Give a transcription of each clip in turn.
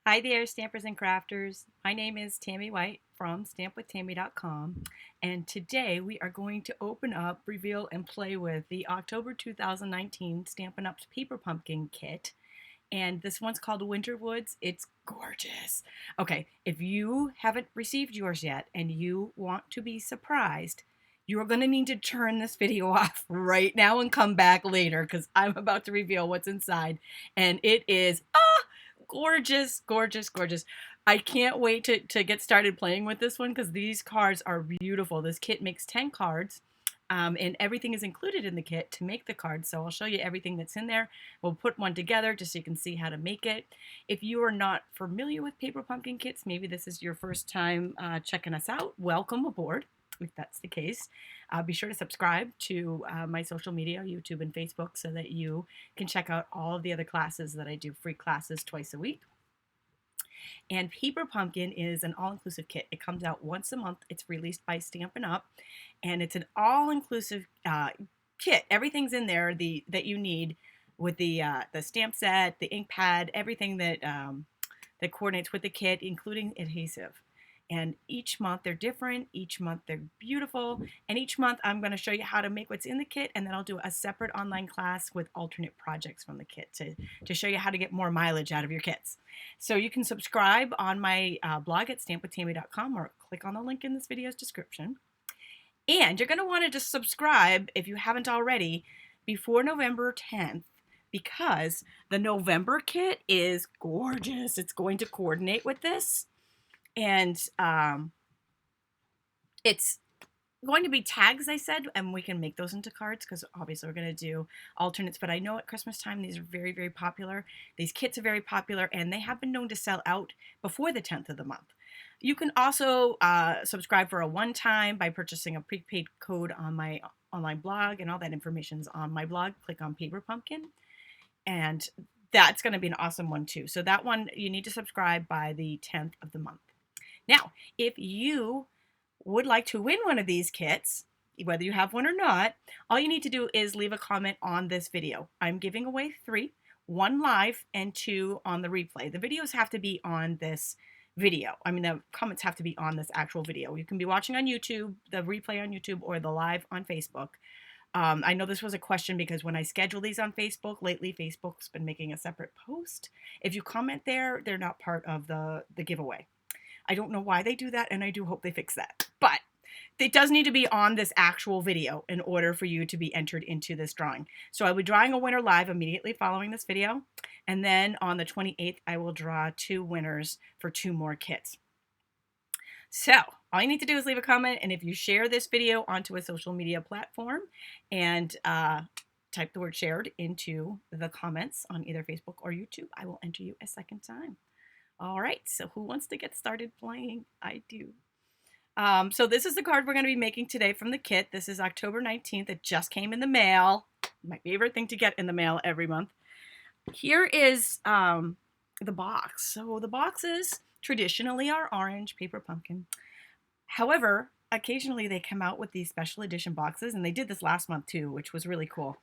Hi there, stampers and crafters. My name is Tami White from stampwithtami.com, and today we are going to open up, reveal, and play with the October 2019 Stampin' Up's Paper Pumpkin kit. And this one's called Winter Woods. It's gorgeous. Okay, if you haven't received yours yet and you want to be surprised, you're going to need to turn this video off right now and come back later because I'm about to reveal what's inside. And it is gorgeous, gorgeous, gorgeous. I can't wait to get started playing with this one because these cards are beautiful. This kit makes 10 cards. And everything is included in the kit to make the cards. So I'll show you everything that's in there. We'll put one together just so you can see how to make it. If you are not familiar with paper pumpkin kits, maybe this is your first time checking us out, welcome aboard. If that's the case, be sure to subscribe to my social media, YouTube and Facebook, so that you can check out all of the other classes that I do, free classes twice a week. And Paper Pumpkin is an all-inclusive kit. It comes out once a month. It's released by Stampin' Up, and it's an all-inclusive kit. Everything's in there that you need with the stamp set, the ink pad, everything that that coordinates with the kit, including adhesive. And each month they're different, each month they're beautiful, and each month I'm going to show you how to make what's in the kit, and then I'll do a separate online class with alternate projects from the kit to show you how to get more mileage out of your kits. So you can subscribe on my blog at stampwithtami.com or click on the link in this video's description. And you're going to want to just subscribe, if you haven't already, before November 10th, because the November kit is gorgeous. It's going to coordinate with this. And it's going to be tags, I said, and we can make those into cards because obviously we're going to do alternates. But I know at Christmas time, these are very, very popular. These kits are very popular, and they have been known to sell out before the 10th of the month. You can also subscribe for a one-time by purchasing a prepaid code on my online blog, and all that information's on my blog. Click on Paper Pumpkin, and that's going to be an awesome one too. So that one, you need to subscribe by the 10th of the month. Now, if you would like to win one of these kits, whether you have one or not, all you need to do is leave a comment on this video. I'm giving away 3, 1 live and 2 on the replay. The videos have to be on this video. I mean, the comments have to be on this actual video. You can be watching on YouTube, the replay on YouTube, or the live on Facebook. I know this was a question because when I schedule these on Facebook, lately Facebook's been making a separate post. If you comment there, they're not part of the giveaway. I don't know why they do that, and I do hope they fix that. But it does need to be on this actual video in order for you to be entered into this drawing. So I will be drawing a winner live immediately following this video. And then on the 28th, I will draw 2 winners for 2 more kits. So all you need to do is leave a comment. And if you share this video onto a social media platform and type the word shared into the comments on either Facebook or YouTube, I will enter you a second time. All right, so who wants to get started playing? I do. So this is the card we're going to be making today from the kit. This is October 19th. It just came in the mail. My favorite thing to get in the mail every month. Here is the box. So the boxes traditionally are orange paper pumpkin. However, occasionally they come out with these special edition boxes, and they did this last month too, which was really cool.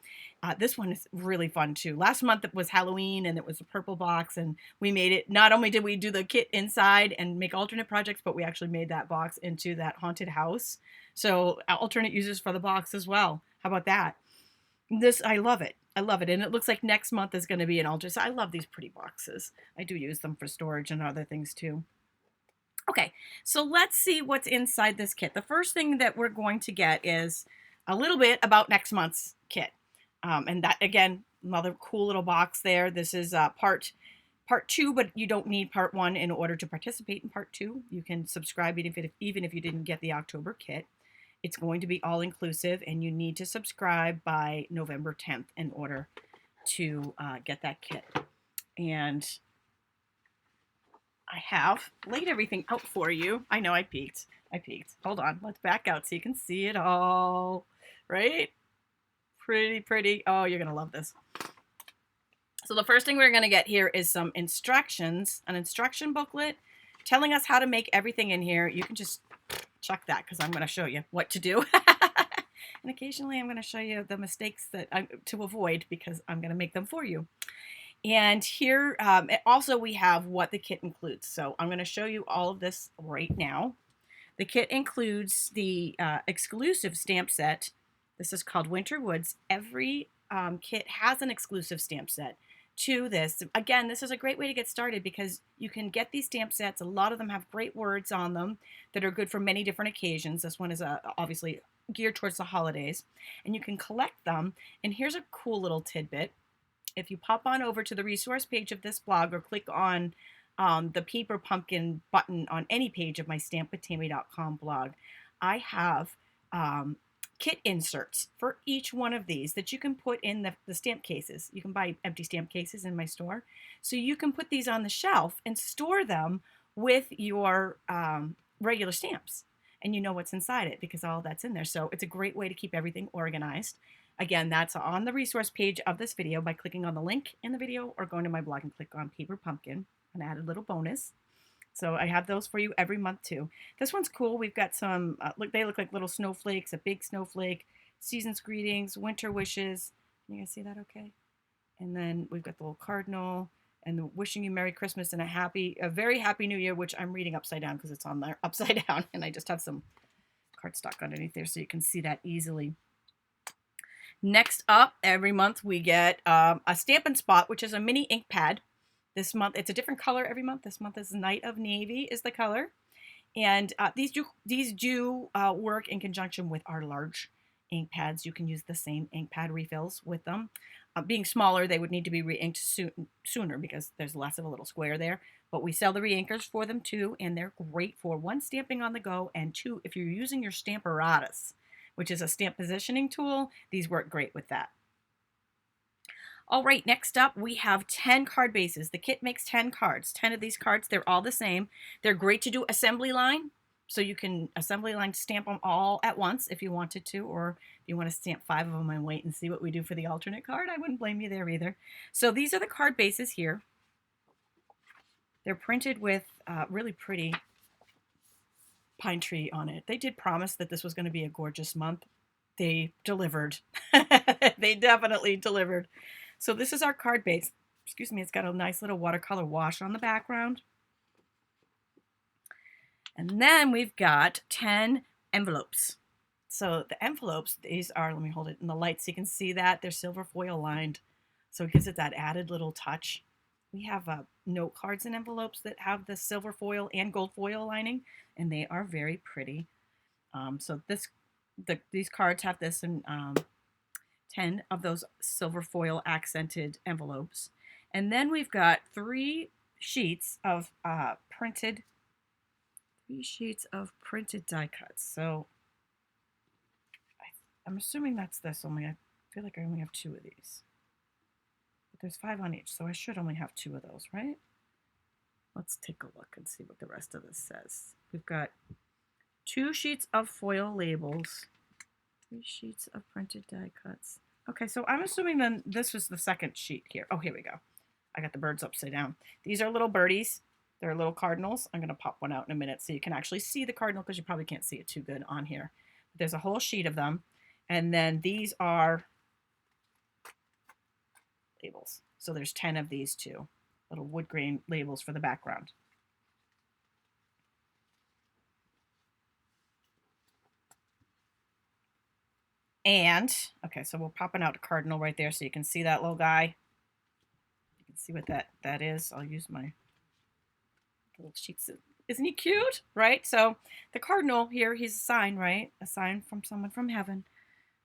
This one is really fun too. Last month it was Halloween, and it was a purple box, and we made it. Not only did we do the kit inside and make alternate projects, but we actually made that box into that haunted house. So alternate uses for the box as well. How about that? I love it. I love it. And it looks like next month is going to be an alternate. So I love these pretty boxes. I do use them for storage and other things too. Okay, so let's see what's inside this kit. The first thing that we're going to get is a little bit about next month's kit. And that, again, another cool little box there. This is part 2, but you don't need part 1 in order to participate in part 2. You can subscribe even if you didn't get the October kit. It's going to be all-inclusive, and you need to subscribe by November 10th in order to get that kit. And I have laid everything out for you. I know I peeked. Hold on. Let's back out so you can see it all. Right? Pretty, pretty. Oh, you're going to love this. So the first thing we're going to get here is some instructions, an instruction booklet telling us how to make everything in here. You can just chuck that because I'm going to show you what to do. And occasionally I'm going to show you the mistakes that to avoid because I'm going to make them for you. And here, also we have what the kit includes. So I'm going to show you all of this right now. The kit includes the exclusive stamp set. This is called Winter Woods. Every kit has an exclusive stamp set to this. Again, this is a great way to get started because you can get these stamp sets. A lot of them have great words on them that are good for many different occasions. This one is obviously geared towards the holidays, and you can collect them. And here's a cool little tidbit. If you pop on over to the resource page of this blog or click on the paper pumpkin button on any page of my stampwithtami.com blog, I have kit inserts for each one of these that you can put in the stamp cases. You can buy empty stamp cases in my store. So you can put these on the shelf and store them with your regular stamps. And you know what's inside it because all that's in there. So it's a great way to keep everything organized. Again, that's on the resource page of this video by clicking on the link in the video or going to my blog and click on Paper Pumpkin, an added little bonus. So I have those for you every month too. This one's cool. We've got some, they look like little snowflakes, a big snowflake, season's greetings, winter wishes. You guys see that okay? And then we've got the little cardinal and the wishing you Merry Christmas and a very happy New Year, which I'm reading upside down because it's on there upside down. And I just have some cardstock underneath there so you can see that easily. Next up, every month we get a Stampin' Spot, which is a mini ink pad. This month, it's a different color every month. This month is Night of Navy is the color. And these do work in conjunction with our large ink pads. You can use the same ink pad refills with them. Being smaller, they would need to be re-inked sooner because there's less of a little square there. But we sell the re-inkers for them too, and they're great for one, stamping on the go, and two, if you're using your Stamparatus, which is a stamp positioning tool, these work great with that. All right, next up we have 10 card bases. The kit makes 10 cards. 10 of these cards, they're all the same. They're great to do assembly line, so you can assembly line stamp them all at once if you wanted to, or if you want to stamp 5 of them and wait and see what we do for the alternate card, I wouldn't blame you there either. So these are the card bases here. They're printed with really pretty pine tree on it. They did promise that this was going to be a gorgeous month. They delivered. They definitely delivered. So this is our card base. Excuse me, it's got a nice little watercolor wash on the background. And then we've got 10 envelopes. So the envelopes, these are, let me hold it in the light so you can see that. They're silver foil lined. So it gives it that added little touch. We have note cards and envelopes that have the silver foil and gold foil lining, and they are very pretty. So these cards have this in 10 of those silver foil accented envelopes. And then we've got 3 sheets of printed die cuts. So I'm assuming that's this only. I feel like I only have 2 of these. But there's 5 on each, so I should only have 2 of those, right? Let's take a look and see what the rest of this says. We've got 2 sheets of foil labels, 3 sheets of printed die cuts. Okay, so I'm assuming then this was the second sheet here. Oh, here we go. I got the birds upside down. These are little birdies. They're little cardinals. I'm going to pop one out in a minute so you can actually see the cardinal because you probably can't see it too good on here. There's a whole sheet of them. And then these are labels. So there's 10 of these too. Little wood grain labels for the background. And, okay, so we're popping out a cardinal right there so you can see that little guy. You can see what that is. I'll use my little sheets. Isn't he cute? Right? So the cardinal here, he's a sign, right? A sign from someone from heaven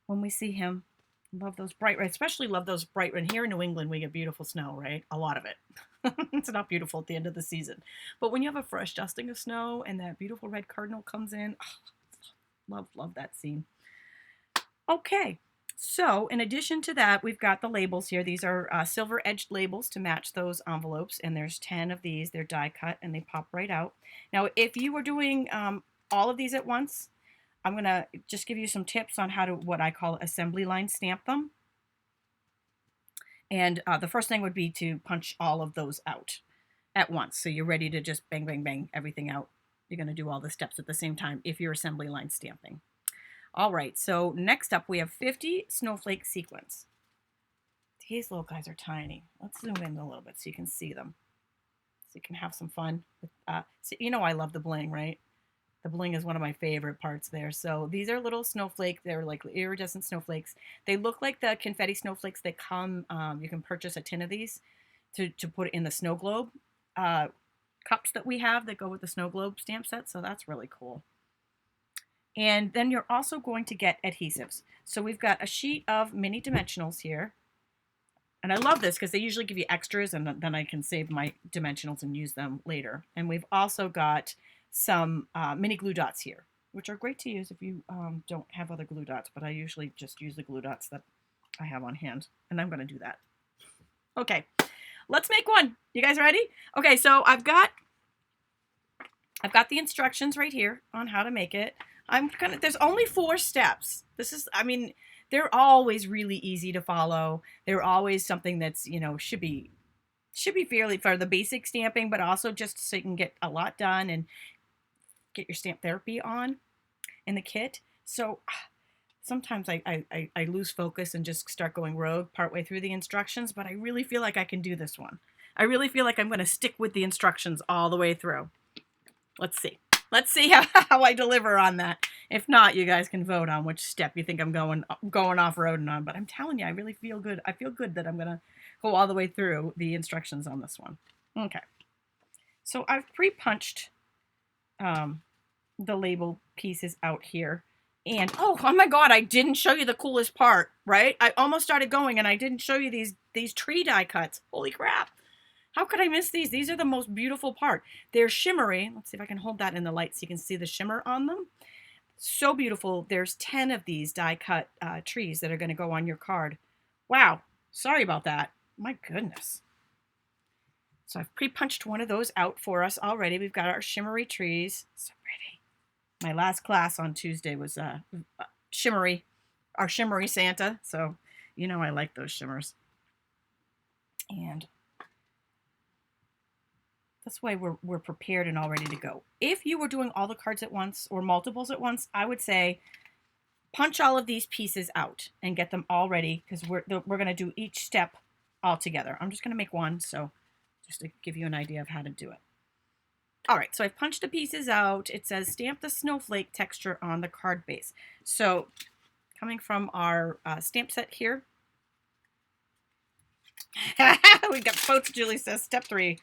when we see him. Love those bright red, especially love those bright red. Here in New England, we get beautiful snow, right? A lot of it. It's not beautiful at the end of the season. But when you have a fresh dusting of snow and that beautiful red cardinal comes in, oh, love that scene. Okay, so in addition to that, we've got the labels here. These are silver edged labels to match those envelopes, and there's 10 of these. They're die cut and they pop right out. Now, if you were doing all of these at once, I'm going to just give you some tips on how to, what I call assembly line stamp them. And the first thing would be to punch all of those out at once. So you're ready to just bang, bang, bang everything out. You're going to do all the steps at the same time if you're assembly line stamping. All right, so next up we have 50 snowflake sequins. These little guys are tiny. Let's zoom in a little bit so you can see them. So you can have some fun. So you know I love the bling, right? The bling is one of my favorite parts there. So these are little snowflake. They're like iridescent snowflakes. They look like the confetti snowflakes that come. You can purchase a tin of these to put in the snow globe cups that we have that go with the snow globe stamp set. So that's really cool. And then you're also going to get adhesives. So we've got a sheet of mini dimensionals here. And I love this because they usually give you extras and then I can save my dimensionals and use them later. And we've also got some mini glue dots here, which are great to use if you don't have other glue dots, but I usually just use the glue dots that I have on hand, and I'm going to do that. Okay, let's make one. You guys ready? Okay, so I've got the instructions right here on how to make it. There's only 4 steps. They're always really easy to follow. They're always something that's, should be fairly for the basic stamping, but also just so you can get a lot done and get your stamp therapy on in the kit. So sometimes I lose focus and just start going rogue partway through the instructions, but I really feel like I can do this one. I really feel like I'm going to stick with the instructions all the way through. Let's see. Let's see how I deliver on that. If not, you guys can vote on which step you think I'm going off-roading on. But I'm telling you, I really feel good. I feel good that I'm going to go all the way through the instructions on this one. Okay. So I've pre-punched the label pieces out here. And, oh my God, I didn't show you the coolest part, right? I almost started going and I didn't show you these tree die cuts. Holy crap. How could I miss these? These are the most beautiful part. They're shimmery. Let's see if I can hold that in the light so you can see the shimmer on them. So beautiful. There's 10 of these die cut trees that are going to go on your card. Wow. Sorry about that. My goodness. So I've pre-punched one of those out for us already. We've got our shimmery trees. So pretty. My last class on Tuesday was shimmery, our shimmery Santa. So, I like those shimmers. And this way we're prepared and all ready to go. If you were doing all the cards at once or multiples at once, I would say punch all of these pieces out and get them all ready because we're going to do each step all together. I'm just going to make one, so just to give you an idea of how to do it. All right, so I've punched the pieces out. It says stamp the snowflake texture on the card base. So coming from our stamp set here, we got both. Julie says step 3.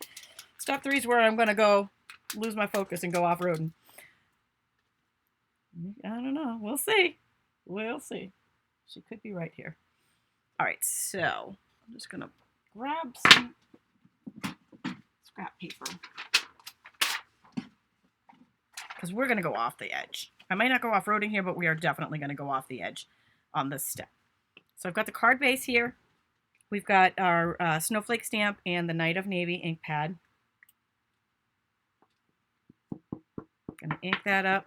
Step 3 is where I'm going to go lose my focus and go off-roading. I don't know. We'll see. We'll see. She could be right here. All right, so I'm just going to grab some scrap paper because we're going to go off the edge. I might not go off-roading here, but we are definitely going to go off the edge on this step. So I've got the card base here. We've got our snowflake stamp and the Night of Navy ink pad. Gonna ink that up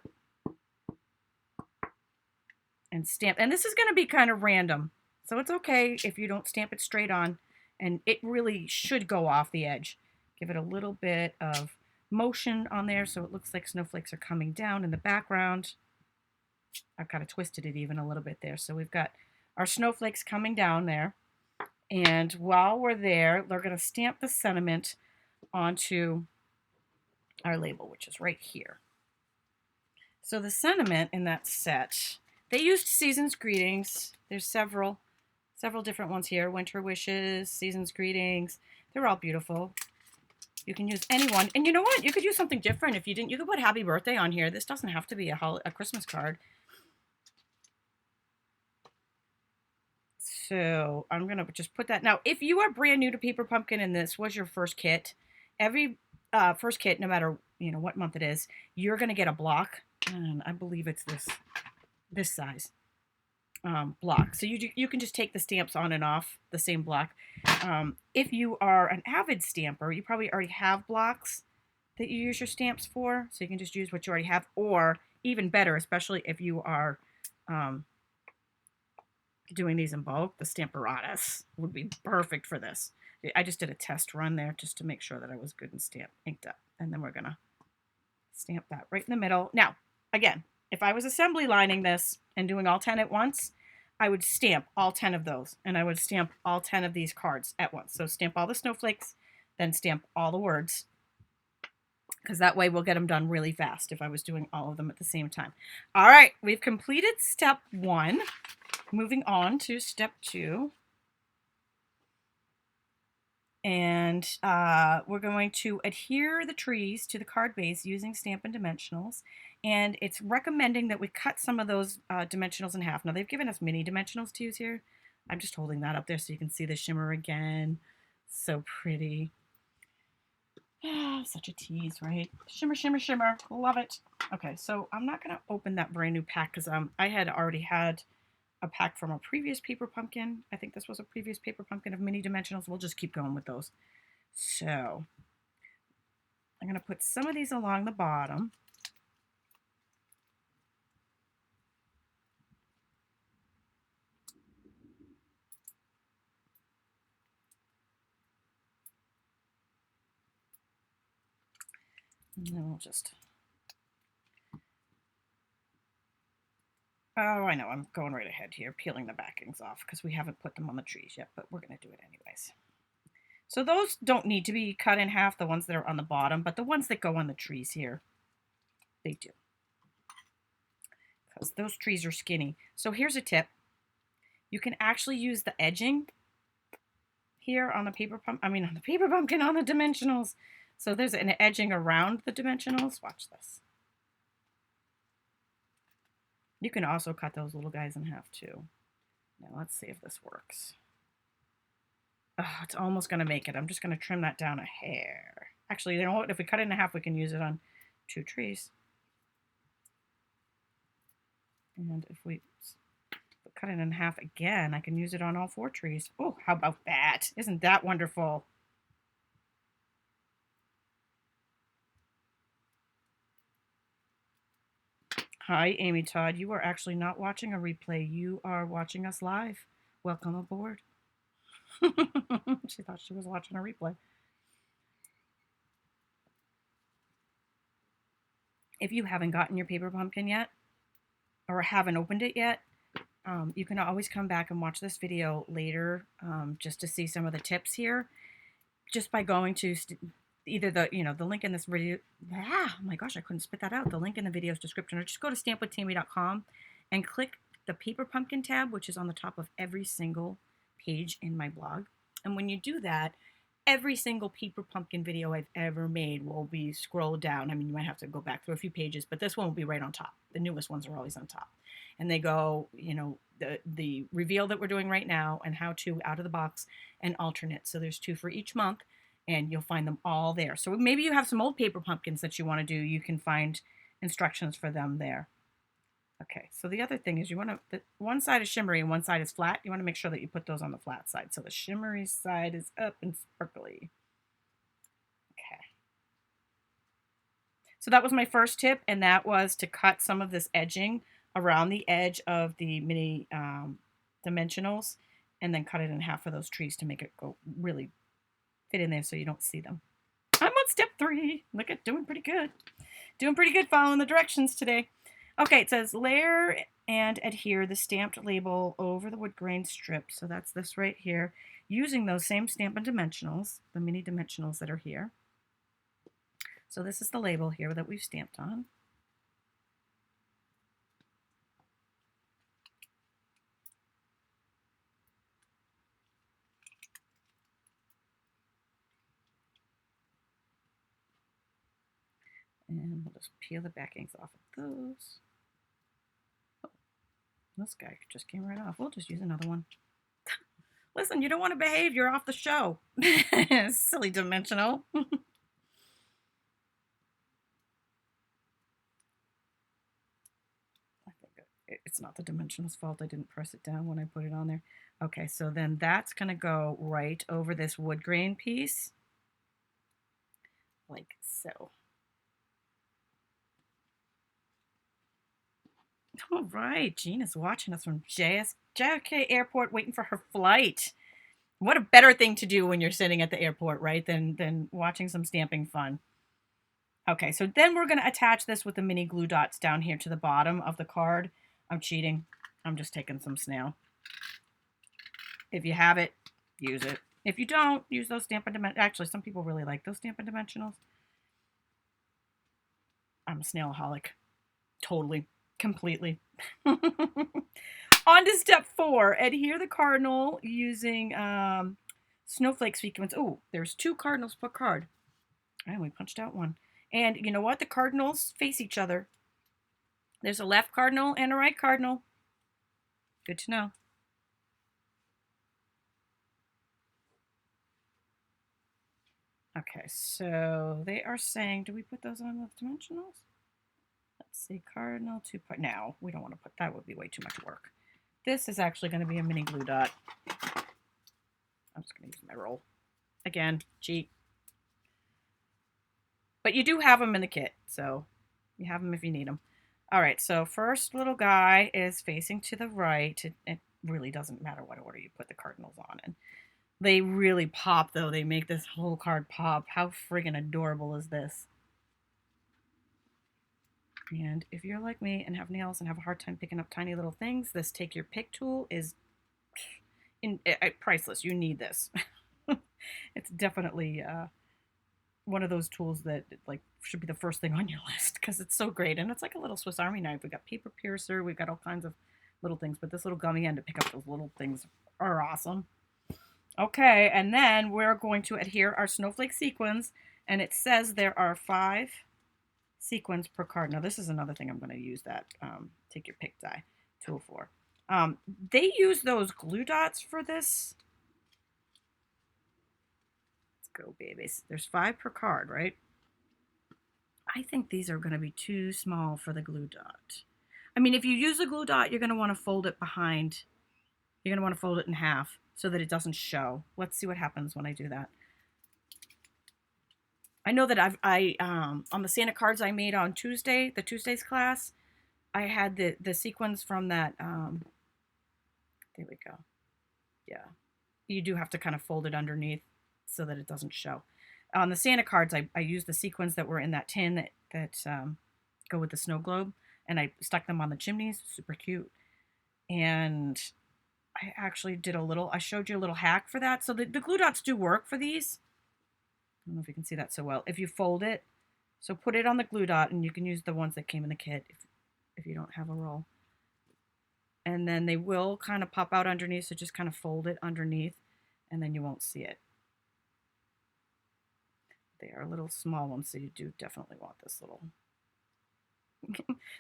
and stamp. And this is going to be kind of random, so it's okay if you don't stamp it straight on, and it really should go off the edge. Give it a little bit of motion on there so it looks like snowflakes are coming down in the background. I've kind of twisted it even a little bit there. So we've got our snowflakes coming down there, and while we're there, they're going to stamp the sentiment onto our label, which is right here. So the sentiment in that set, they used Season's Greetings. There's several different ones here. Winter Wishes, Season's Greetings. They're all beautiful. You can use any one. And you know what? You could use something different if you didn't. You could put Happy Birthday on here. This doesn't have to be a Christmas card. So I'm going to just put that. Now, if you are brand new to Paper Pumpkin and this was your first kit, every first kit, no matter what month it is, you're going to get a block. And I believe it's this size block. So you can just take the stamps on and off the same block. If you are an avid stamper, you probably already have blocks that you use your stamps for. So you can just use what you already have, or even better, especially if you are doing these in bulk, the Stamparatus would be perfect for this. I just did a test run there just to make sure that I was good and inked up. And then we're going to stamp that right in the middle. Now, again, if I was assembly lining this and doing all 10 at once, I would stamp all 10 of those, and I would stamp all 10 of these cards at once. So stamp all the snowflakes, then stamp all the words, because that way we'll get them done really fast if I was doing all of them at the same time. All right, we've completed step 1. Moving on to step 2. And we're going to adhere the trees to the card base using Stampin' Dimensionals. And it's recommending that we cut some of those dimensionals in half. Now, they've given us mini dimensionals to use here. I'm just holding that up there so you can see the shimmer again. So pretty. Oh, such a tease, right? Shimmer, shimmer, shimmer. Love it. Okay, so I'm not going to open that brand new pack because I had already had a pack from a previous paper pumpkin. I think this was a previous paper pumpkin of mini dimensionals. We'll just keep going with those. So I'm going to put some of these along the bottom. And then we'll just... Oh, I know, I'm going right ahead here, peeling the backings off because we haven't put them on the trees yet, but we're going to do it anyways. So those don't need to be cut in half, the ones that are on the bottom, but the ones that go on the trees here, they do. Because those trees are skinny. So here's a tip. You can actually use the edging here on the paper pumpkin, on the dimensionals. So there's an edging around the dimensionals. Watch this. You can also cut those little guys in half too. Now let's see if this works. Oh, it's almost going to make it. I'm just going to trim that down a hair. Actually, you know what? If we cut it in half, we can use it on 2 trees. And if we cut it in half again, I can use it on all 4 trees. Oh, how about that? Isn't that wonderful? Hi, Amy Todd. You are actually not watching a replay. You are watching us live. Welcome aboard. She thought she was watching a replay. If you haven't gotten your paper pumpkin yet, or haven't opened it yet, you can always come back and watch this video later just to see some of the tips here. Just by going to either the link in this video. Oh my gosh, I couldn't spit that out. The link in the video's description, or just go to stampwithtami.com and click the paper pumpkin tab, which is on the top of every single page in my blog. And when you do that, every single paper pumpkin video I've ever made will be scrolled down. You might have to go back through a few pages, but this one will be right on top. The newest ones are always on top. And they go, the reveal that we're doing right now and how to out of the box and alternate. So there's 2 for each month, and you'll find them all there. So maybe you have some old paper pumpkins that you want to do. You can find instructions for them there. Okay, so the other thing is one side is shimmery and one side is flat. You want to make sure that you put those on the flat side. So the shimmery side is up and sparkly. Okay. So that was my first tip, and that was to cut some of this edging around the edge of the mini dimensionals, and then cut it in half for those trees to make it go really fit in there so you don't see them. I'm on step 3. Look at doing pretty good. Doing pretty good following the directions today. Okay, it says layer and adhere the stamped label over the wood grain strip. So that's this right here, using those same Stampin' Dimensionals, the mini dimensionals that are here. So this is the label here that we've stamped on. And we'll just peel the backings off of those. Oh, this guy just came right off. We'll just use another one. Listen, you don't want to behave. You're off the show. Silly dimensional. I think it's not the dimensional's fault. I didn't press it down when I put it on there. Okay, so then that's going to go right over this wood grain piece. Like so. All right, Gina's watching us from JFK Airport waiting for her flight. What a better thing to do when you're sitting at the airport, right, than watching some stamping fun. Okay, so then we're going to attach this with the mini glue dots down here to the bottom of the card. I'm cheating. I'm just taking some snail. If you have it, use it. If you don't, use those Stampin' Dimensionals. Actually, some people really like those Stampin' Dimensionals. I'm a snailaholic. Totally. Completely. On to step 4. Adhere the cardinal using snowflake sequence. Oh, there's 2 cardinals per card. And we punched out one. And you know what? The cardinals face each other. There's a left cardinal and a right cardinal. Good to know. Okay, so they are saying, do we put those on with dimensionals? Let's see, cardinal 2 part. No, we don't want to put that. Would be way too much work. This is actually going to be a mini glue dot. I'm just going to use my roll. Again, cheap. But you do have them in the kit, so you have them if you need them. All right, so first little guy is facing to the right. It really doesn't matter what order you put the cardinals on. And they really pop, though. They make this whole card pop. How friggin' adorable is this? And if you're like me and have nails and have a hard time picking up tiny little things, this Take Your Pick tool is priceless. You need this. It's definitely one of those tools that like should be the first thing on your list because it's so great. And it's like a little Swiss Army knife. We got paper piercer. We've got all kinds of little things. But this little gummy end to pick up those little things are awesome. Okay, and then we're going to adhere our snowflake sequins. And it says there are 5 sequins per card. Now, this is another thing I'm going to use that Take Your Pick die tool for. They use those glue dots for this. Let's go, babies. There's 5 per card, right? I think these are going to be too small for the glue dot. I mean, if you use the glue dot, you're going to want to fold it behind. You're going to want to fold it in half so that it doesn't show. Let's see what happens when I do that. I know that on the Santa cards I made on Tuesday, the Tuesday's class, I had the sequins from that, there we go. Yeah. You do have to kind of fold it underneath so that it doesn't show. On the Santa cards, I used the sequins that were in that tin that go with the snow globe, and I stuck them on the chimneys. Super cute. And I actually did I showed you a little hack for that. So the glue dots do work for these. I don't know if you can see that so well. If you fold it, so put it on the glue dot, and you can use the ones that came in the kit if you don't have a roll. And then they will kind of pop out underneath, so just kind of fold it underneath, and then you won't see it. They are a little small ones, so you do definitely want this little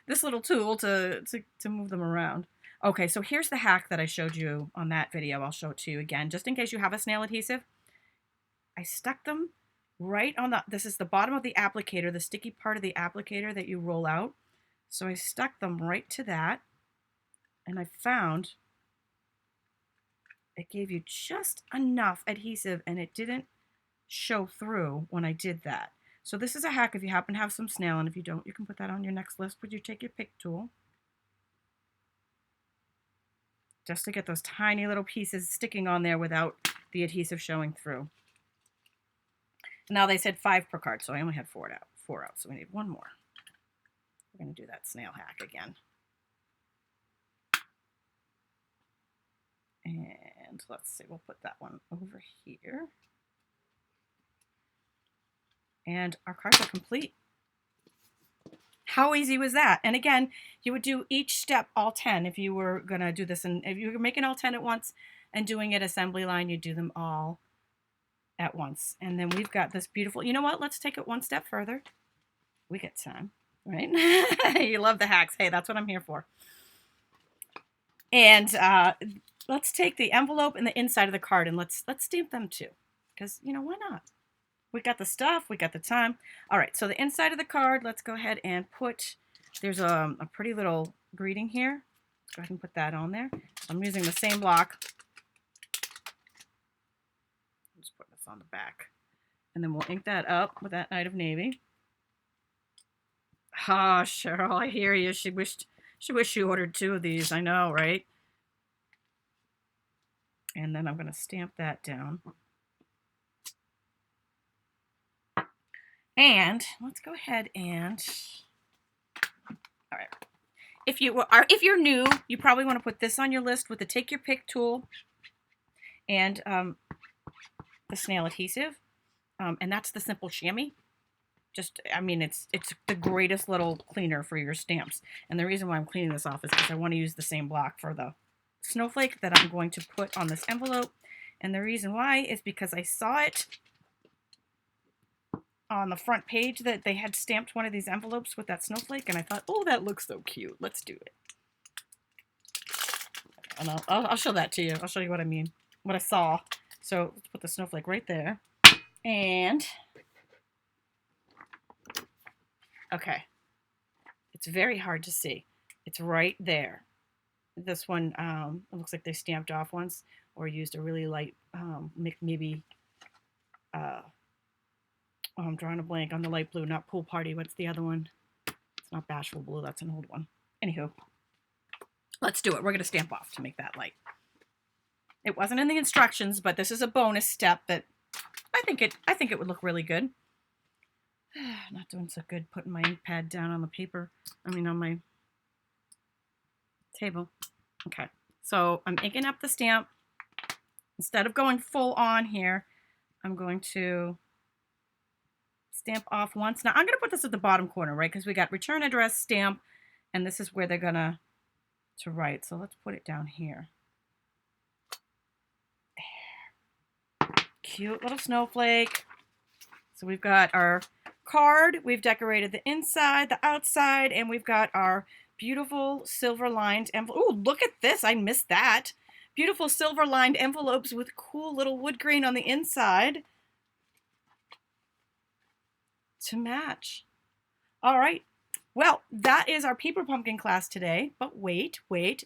this little tool to move them around. Okay, so here's the hack that I showed you on that video. I'll show it to you again, just in case you have a snail adhesive. I stuck them right on this is the bottom of the applicator, the sticky part of the applicator that you roll out. So I stuck them right to that, and I found it gave you just enough adhesive, and it didn't show through when I did that. So this is a hack if you happen to have some snail, and if you don't, you can put that on your next list. Would you Take Your Pick tool? Just to get those tiny little pieces sticking on there without the adhesive showing through. Now they said 5 per card, so I only had 4 out, so we need 1 more. We're going to do that snail hack again. And let's see, we'll put that one over here. And our cards are complete. How easy was that? And again, you would do each step all 10 if you were going to do this. And if you were making all 10 at once and doing it assembly line, you'd do them all at once. And then we've got this beautiful, you know what? Let's take it one step further. We get time, right? You love the hacks. Hey, that's what I'm here for. And let's take the envelope and the inside of the card and let's stamp them too. Because, you know, why not? We got the stuff, we got the time. All right, so the inside of the card, let's go ahead and put, there's a pretty little greeting here. Let's go ahead and put that on there. I'm using the same block. I'm just putting this on the back. And then we'll ink that up with that Night of Navy. Ah, Cheryl, I hear you. She wished she ordered 2 of these. I know, right? And then I'm going to stamp that down. And let's go ahead and, all right. if you're new, you probably want to put this on your list with the Take Your Pick tool and the snail adhesive, and that's the simple chamois. Just, I mean, it's the greatest little cleaner for your stamps. And the reason why I'm cleaning this off is because I want to use the same block for the snowflake that I'm going to put on this envelope. And the reason why is because I saw it on the front page that they had stamped one of these envelopes with that snowflake, and I thought, oh, that looks so cute. Let's do it. And I'll show that to you. I'll show you what I mean, what I saw. So let's put the snowflake right there. And okay, it's very hard to see. It's right there. This one, it looks like they stamped off once or used a really light, maybe, oh, I'm drawing a blank on the light blue, not Pool Party. What's the other one? It's not Bashful Blue. That's an old one. Anywho, let's do it. We're going to stamp off to make that light. It wasn't in the instructions, but this is a bonus step that I think it would look really good. Not doing so good putting my ink pad down on the paper. I mean, on my table. Okay, so I'm inking up the stamp. Instead of going full on here, I'm going to stamp off once. Now I'm going to put this at the bottom corner, right? Because we got return address, stamp, and this is where they're gonna to write. So let's put it down here. There. Cute little snowflake. So we've got our card, we've decorated the inside, the outside, and we've got our beautiful silver lined envelope. Oh, look at this. I missed that. Beautiful silver lined envelopes with cool little wood grain on the inside to match. All right. Well, that is our paper pumpkin class today, but wait,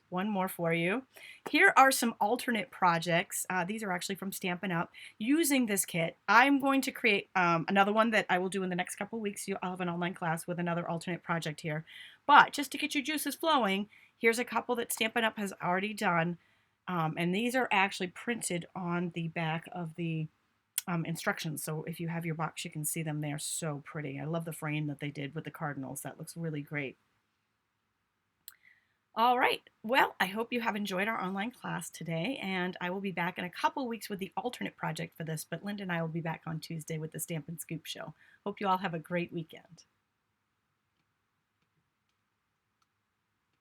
one more for you. Here are some alternate projects. These are actually from Stampin' Up. Using this kit, I'm going to create another one that I will do in the next couple of weeks. I'll have an online class with another alternate project here. But just to get your juices flowing, here's a couple that Stampin' Up has already done. And these are actually printed on the back of the instructions. So if you have your box, you can see them. They are so pretty. I love the frame that they did with the cardinals. That looks really great. All right. Well, I hope you have enjoyed our online class today, and I will be back in a couple weeks with the alternate project for this, but Linda and I will be back on Tuesday with the Stampin' Scoop Show. Hope you all have a great weekend.